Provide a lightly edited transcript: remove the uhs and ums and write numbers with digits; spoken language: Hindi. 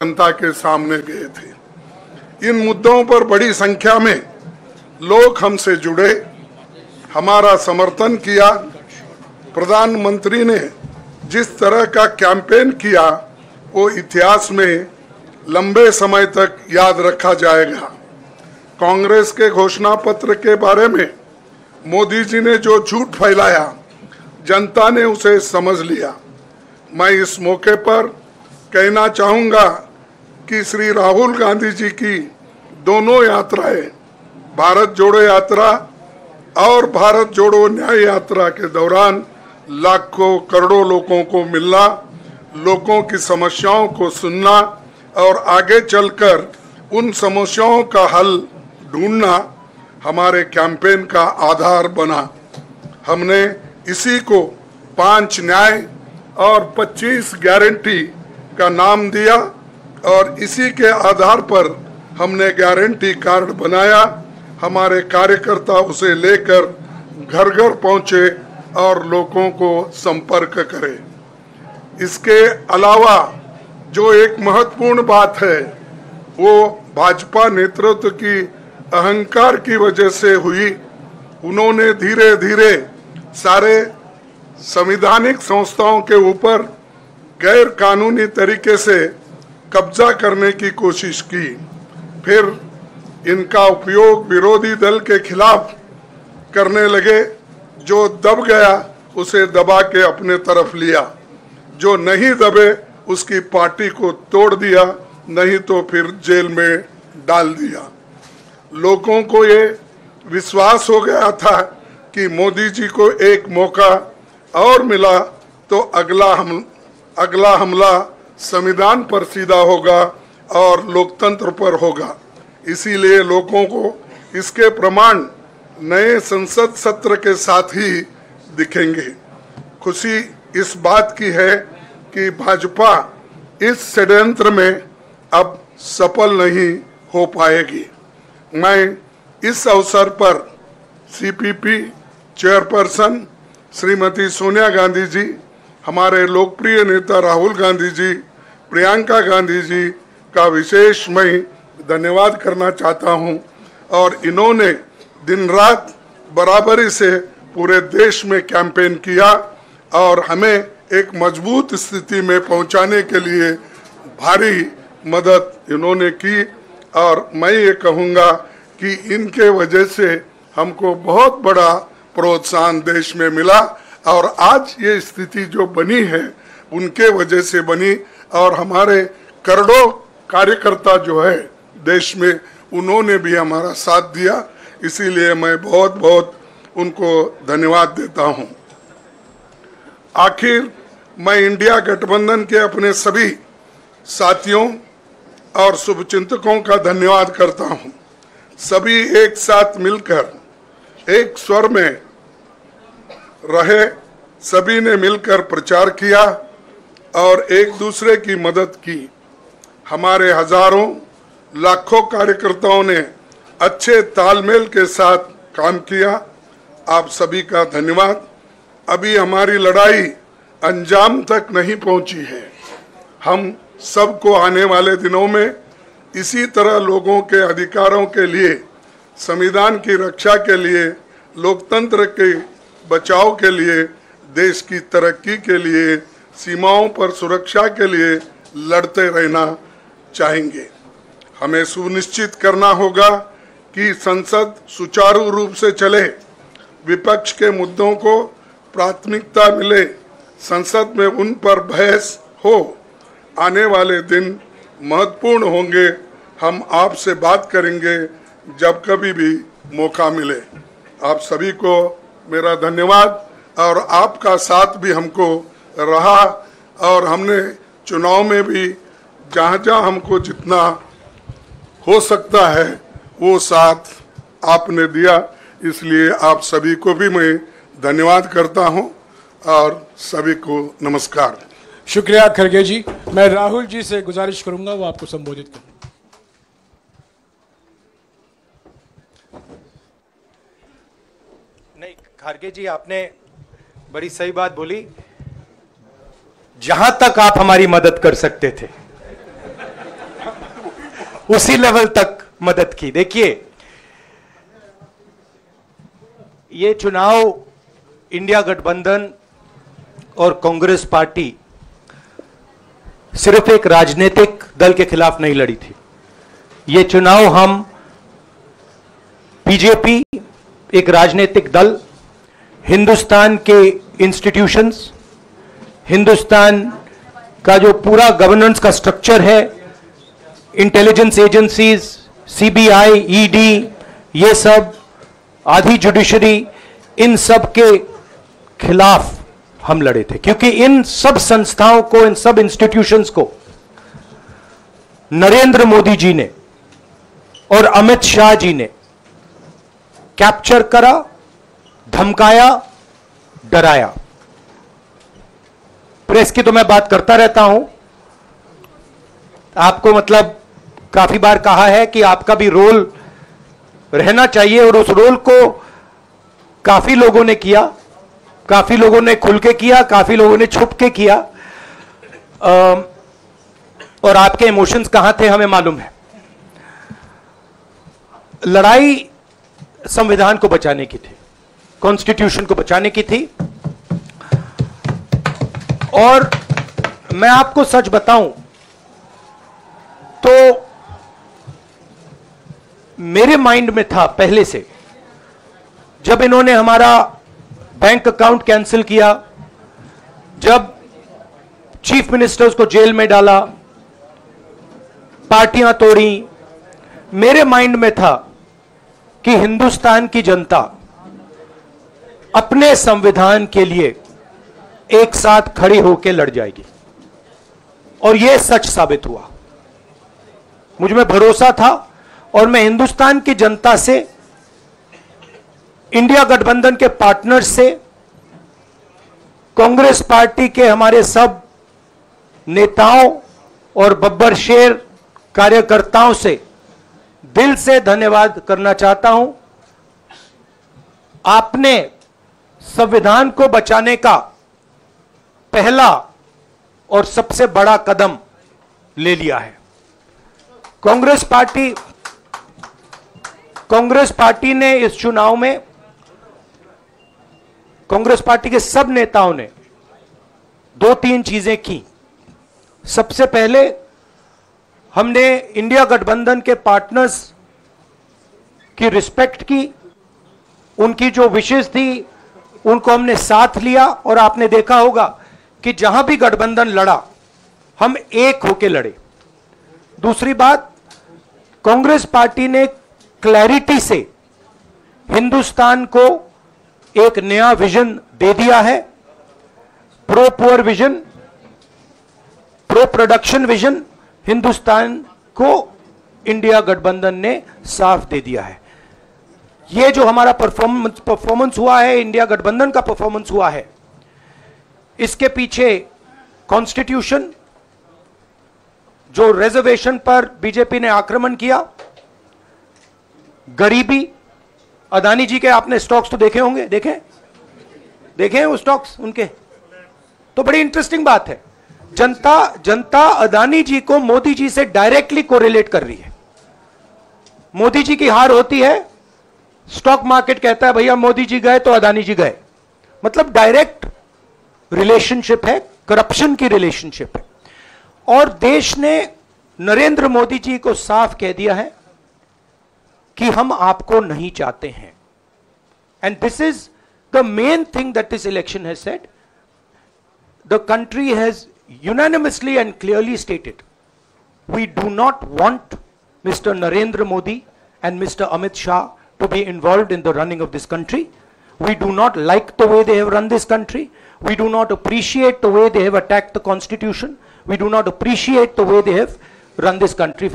जनता के सामने गए थे। इन मुद्दों पर बड़ी संख्या में लोग हमसे जुड़े, हमारा समर्थन किया। प्रधानमंत्री ने जिस तरह का कैंपेन किया वो इतिहास में लंबे समय तक याद रखा जाएगा। कांग्रेस के घोषणा पत्र के बारे में मोदी जी ने जो झूठ फैलाया, जनता ने उसे समझ लिया। मैं इस मौके पर कहना चाहूँगा कि श्री राहुल गांधी जी की दोनों यात्राएं, भारत जोड़ो यात्रा और भारत जोड़ो न्याय यात्रा के दौरान लाखों करोड़ों लोगों को मिलना, लोगों की समस्याओं को सुनना और आगे चलकर उन समस्याओं का हल ढूंढना हमारे कैंपेन का आधार बना। हमने इसी को 5 न्याय और 25 गारंटी का नाम दिया और इसी के आधार पर हमने गारंटी कार्ड बनाया। हमारे कार्यकर्ता उसे लेकर घर घर पहुंचे और लोगों को संपर्क करें। इसके अलावा जो एक महत्वपूर्ण बात है वो भाजपा नेतृत्व की अहंकार की वजह से हुई। उन्होंने धीरे धीरे सारे संवैधानिक संस्थाओं के ऊपर गैर कानूनी तरीके से कब्जा करने की कोशिश की। फिर इनका उपयोग विरोधी दल के खिलाफ करने लगे। जो दब गया उसे दबा के अपने तरफ लिया, जो नहीं दबे उसकी पार्टी को तोड़ दिया, नहीं तो फिर जेल में डाल दिया। लोगों को ये विश्वास हो गया था कि मोदी जी को एक मौका और मिला तो अगला हमला संविधान पर सीधा होगा और लोकतंत्र पर होगा। इसीलिए लोगों को इसके प्रमाण नए संसद सत्र के साथ ही दिखेंगे। खुशी इस बात की है कि भाजपा इस षड्यंत्र में अब सफल नहीं हो पाएगी। मैं इस अवसर पर सीपीपी चेयरपर्सन श्रीमती सोनिया गांधी जी, हमारे लोकप्रिय नेता राहुल गांधी जी, प्रियंका गांधी जी का विशेष मैं धन्यवाद करना चाहता हूं। और इन्होंने दिन रात बराबरी से पूरे देश में कैंपेन किया और हमें एक मजबूत स्थिति में पहुंचाने के लिए भारी मदद इन्होंने की। और मैं ये कहूँगा कि इनके वजह से हमको बहुत बड़ा प्रोत्साहन देश में मिला और आज ये स्थिति जो बनी है उनके वजह से बनी। और हमारे करोड़ों कार्यकर्ता जो है देश में, उन्होंने भी हमारा साथ दिया। इसीलिए मैं बहुत बहुत उनको धन्यवाद देता हूँ। आखिर मैं इंडिया गठबंधन के अपने सभी साथियों और शुभचिंतकों का धन्यवाद करता हूँ। सभी एक साथ मिलकर एक स्वर में रहे, सभी ने मिलकर प्रचार किया और एक दूसरे की मदद की। हमारे हजारों लाखों कार्यकर्ताओं ने अच्छे तालमेल के साथ काम किया। आप सभी का धन्यवाद। अभी हमारी लड़ाई अंजाम तक नहीं पहुंची है। हम सबको आने वाले दिनों में इसी तरह लोगों के अधिकारों के लिए, संविधान की रक्षा के लिए, लोकतंत्र के बचाव के लिए, देश की तरक्की के लिए, सीमाओं पर सुरक्षा के लिए लड़ते रहना चाहेंगे। हमें सुनिश्चित करना होगा कि संसद सुचारू रूप से चले, विपक्ष के मुद्दों को प्राथमिकता मिले, संसद में उन पर बहस हो। आने वाले दिन महत्वपूर्ण होंगे। हम आपसे बात करेंगे जब कभी भी मौका मिले। आप सभी को मेरा धन्यवाद। और आपका साथ भी हमको रहा और हमने चुनाव में भी जहाँ जहाँ हमको जितना हो सकता है वो साथ आपने दिया। इसलिए आप सभी को भी मैं धन्यवाद करता हूँ और सभी को नमस्कार। शुक्रिया खड़गे जी। मैं राहुल जी से गुजारिश करूंगा वो आपको संबोधित करें। नहीं, खड़गे जी आपने बड़ी सही बात बोली। जहां तक आप हमारी मदद कर सकते थे उसी लेवल तक मदद की। देखिए, ये चुनाव इंडिया गठबंधन और कांग्रेस पार्टी सिर्फ एक राजनीतिक दल के खिलाफ नहीं लड़ी थी। ये चुनाव हम बीजेपी, एक राजनीतिक दल, हिंदुस्तान के इंस्टीट्यूशंस, हिंदुस्तान का जो पूरा गवर्नेंस का स्ट्रक्चर है, इंटेलिजेंस एजेंसीज, सीबीआई, ईडी, ये सब, आधी जुडिशरी, इन सब के खिलाफ हम लड़े थे। क्योंकि इन सब संस्थाओं को, इन सब इंस्टीट्यूशंस को नरेंद्र मोदी जी ने और अमित शाह जी ने कैप्चर करा, धमकाया, डराया। प्रेस की तो मैं बात करता रहता हूं, आपको मतलब काफी बार कहा है कि आपका भी रोल रहना चाहिए, और उस रोल को काफी लोगों ने किया, काफी लोगों ने खुल के किया, काफी लोगों ने छुप के किया, और आपके इमोशंस कहां थे हमें मालूम है। लड़ाई संविधान को बचाने की थी, कॉन्स्टिट्यूशन को बचाने की थी। और मैं आपको सच बताऊं तो मेरे माइंड में था पहले से, जब इन्होंने हमारा बैंक अकाउंट कैंसिल किया, जब चीफ मिनिस्टर्स को जेल में डाला, पार्टियां तोड़ी, मेरे माइंड में था कि हिंदुस्तान की जनता अपने संविधान के लिए एक साथ खड़ी होकर लड़ जाएगी। और यह सच साबित हुआ। मुझ में भरोसा था, और मैं हिंदुस्तान की जनता से, इंडिया गठबंधन के पार्टनर्स से, कांग्रेस पार्टी के हमारे सब नेताओं और बब्बर शेर कार्यकर्ताओं से दिल से धन्यवाद करना चाहता हूं। आपने संविधान को बचाने का पहला और सबसे बड़ा कदम ले लिया है। कांग्रेस पार्टी ने इस चुनाव में, कांग्रेस पार्टी के सब नेताओं ने 2-3 चीजें की। सबसे पहले हमने इंडिया गठबंधन के पार्टनर्स की रिस्पेक्ट की, उनकी जो विशेष थी उनको हमने साथ लिया, और आपने देखा होगा कि जहां भी गठबंधन लड़ा हम एक होकर लड़े। दूसरी बात, कांग्रेस पार्टी ने क्लैरिटी से हिंदुस्तान को एक नया विजन दे दिया है, pro poor vision, pro production vision Hindustan को इंडिया गठबंधन ने साफ दे दिया है। ये जो हमारा परफॉर्मेंस हुआ है, इंडिया गठबंधन का परफॉर्मेंस हुआ है, इसके पीछे कॉन्स्टिट्यूशन, जो रिजर्वेशन पर बीजेपी ने आक्रमण किया, गरीबी, अदानी जी के आपने स्टॉक्स तो देखे होंगे, देखे हैं वो स्टॉक्स उनके, तो बड़ी इंटरेस्टिंग बात है। जनता अदानी जी को मोदी जी से डायरेक्टली कोरिलेट कर रही है। मोदी जी की हार होती है, स्टॉक मार्केट कहता है भैया मोदी जी गए तो अदानी जी गए, मतलब डायरेक्ट रिलेशनशिप है, करप्शन की रिलेशनशिप है। और देश ने नरेंद्र मोदी जी को साफ कह दिया है कि हम आपको नहीं चाहते हैं। And this is the main thing that this election has said. The country has unanimously and clearly stated, we do not want Mr. Narendra Modi and Mr. Amit Shah to be involved in the running of this country. We do not like the way they have run this country. We do not appreciate the way they have attacked the constitution. We do not appreciate the way they have run this country for